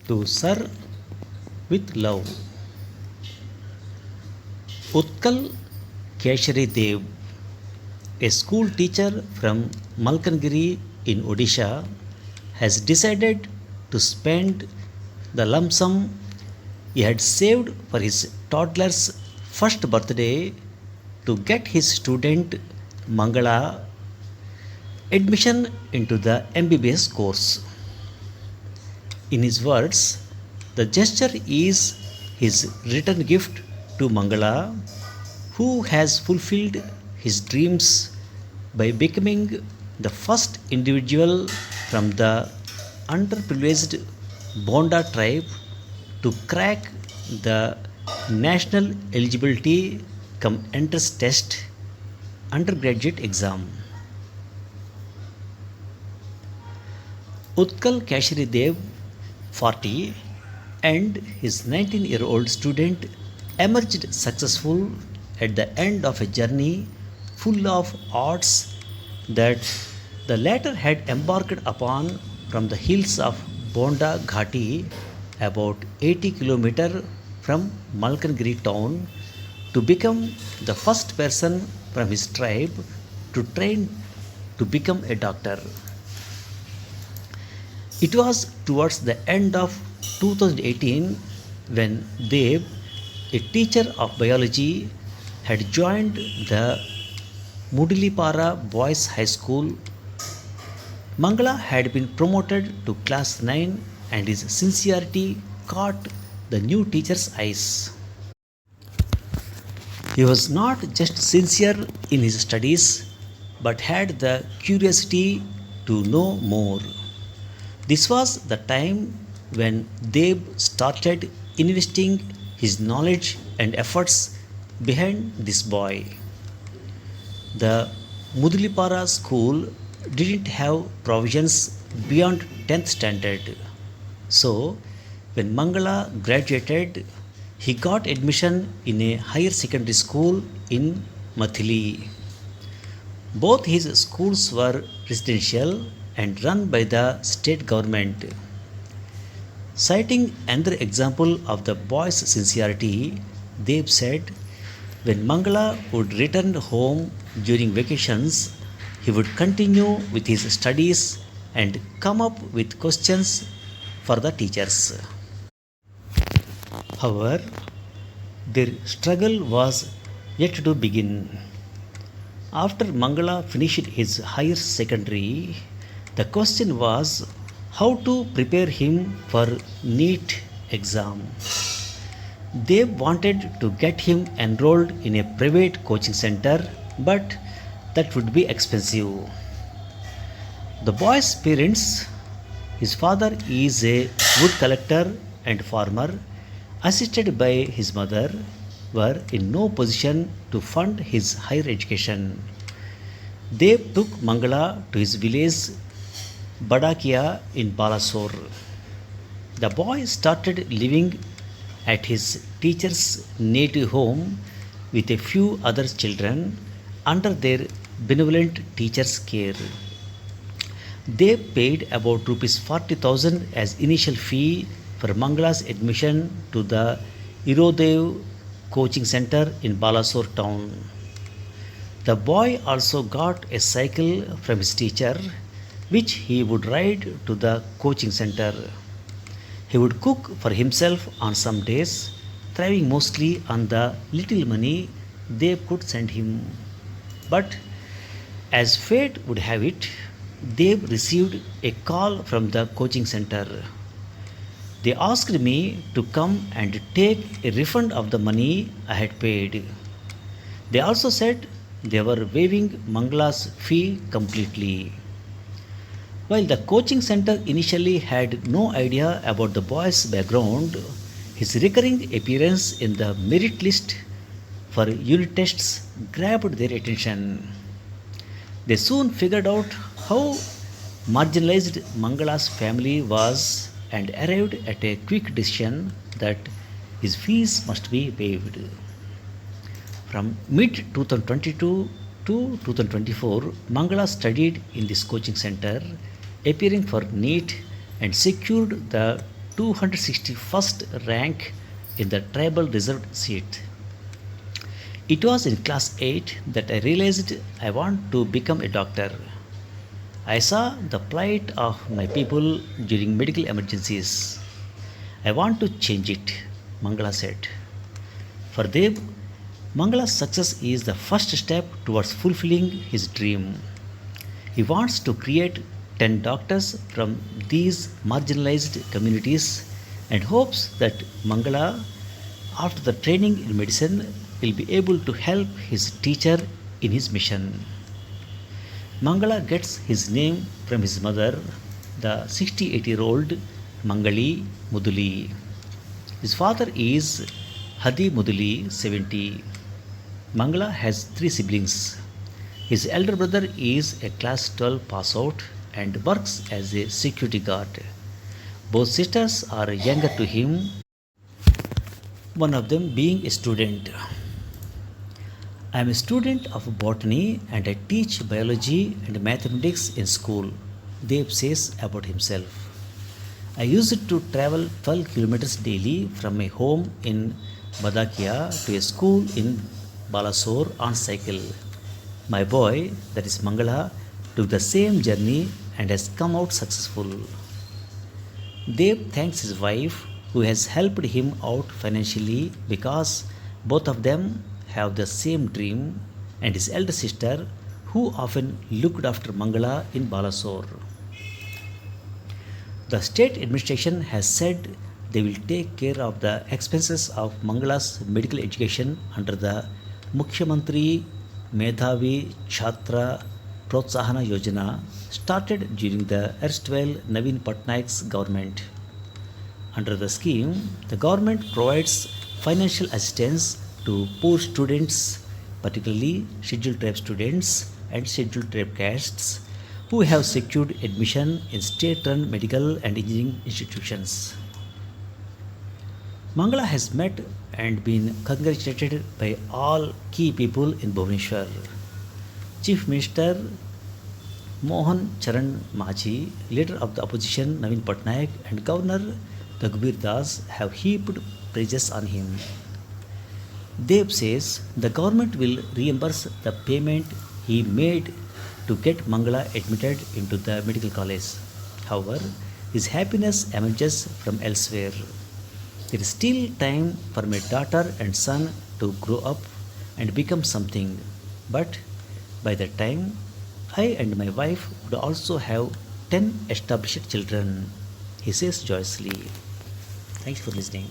To Sir with Love. Utkal Keshari Dev, a school teacher from Malkangiri in Odisha, has decided to spend the lump sum he had saved for his toddler's first birthday to get his student Mangala admission into the MBBS course. In his words, the gesture is his return gift to Mangala, who has fulfilled his dreams by becoming the first individual from the underprivileged Bonda tribe to crack the National Eligibility Come Entrance Test undergraduate exam. Utkal Kashri Dev, 40, and his 19-year-old student emerged successful at the end of a journey full of odds that the latter had embarked upon from the hills of Bonda Ghati, about 80 km from Malkangiri town, to become the first person from his tribe to train to become a doctor. It was towards the end of 2018 when Dev, a teacher of biology, had joined the Mudilipara Boys High School. Mangala had been promoted to class 9 and his sincerity caught the new teacher's eyes. He was not just sincere in his studies but had the curiosity to know more. This was the time when Dev started investing his knowledge and efforts behind this boy. The Mudlipara school didn't have provisions beyond 10th standard. So, when Mangala graduated, he got admission in a higher secondary school in Mathili. Both his schools were residential and run by the state government. Citing another example of the boy's sincerity, Dev said, when Mangala would return home during vacations, he would continue with his studies and come up with questions for the teachers. However, their struggle was yet to begin. After Mangala finished his higher secondary, the question was how to prepare him for NEET exam. They wanted to get him enrolled in a private coaching center, but that would be expensive. The boy's parents, his father is a wood collector and farmer, assisted by his mother, were in no position to fund his higher education. They took Mangala to his village Badakia in Balasore. The boy started living at his teacher's native home with a few other children under their benevolent teacher's care. They paid about rupees 40,000 as initial fee for Mangala's admission to the Irodev coaching center in Balasore town. The boy also got a cycle from his teacher, which he would ride to the coaching center. He would cook for himself on some days, thriving mostly on the little money they could send him. But as fate would have it, they received a call from the coaching center. They asked me to come and take a refund of the money I had paid. They also said they were waiving Mangala's fee completely. While the coaching center initially had no idea about the boy's background, his recurring appearance in the merit list for unit tests grabbed their attention. They soon figured out how marginalized Mangala's family was and arrived at a quick decision that his fees must be waived. From mid 2022 to 2024, Mangala studied in this coaching center, appearing for NEET and secured the 261st rank in the tribal reserved seat. It was in class 8 that I realized I want to become a doctor. I saw the plight of my people during medical emergencies. I want to change it, Mangala said. For Dev, Mangala's success is the first step towards fulfilling his dream. He wants to create 10 doctors from these marginalized communities and hopes that Mangala, after the training in medicine, will be able to help his teacher in his mission. Mangala gets his name from his mother, the 68-year-old Mangali Muduli. His father is Hadi Muduli, 70. Mangala has three siblings. His elder brother is a class 12 pass out and works as a security guard. Both sisters are younger to him, one of them being a student. I am a student of botany and I teach biology and mathematics in school, Dev says about himself. I used to travel 12 kilometers daily from my home in Badakia to a school in Balasore on cycle. My boy, that is Mangala, took the same journey and has come out successful. Dev thanks his wife who has helped him out financially because both of them have the same dream, and his elder sister who often looked after Mangala in Balasore. The state administration has said they will take care of the expenses of Mangala's medical education under the Mukhyamantri Medhavi Chhatra Protsahana Yojana started during the erstwhile Naveen Patnaik's government. Under the scheme, the government provides financial assistance to poor students, particularly scheduled tribe students and scheduled tribe castes who have secured admission in state-run medical and engineering institutions. Mangala has met and been congratulated by all key people in Bhubaneswar. Chief Minister Mohan Charan Maji, leader of the opposition Naveen Patnaik, and Governor Raghubir Das have heaped praises on him. Dev says the government will reimburse the payment he made to get Mangala admitted into the medical college. However, his happiness emerges from elsewhere. There is still time for my daughter and son to grow up and become something, but by that time, I and my wife would also have 10 established children, he says joyously. Thanks for listening.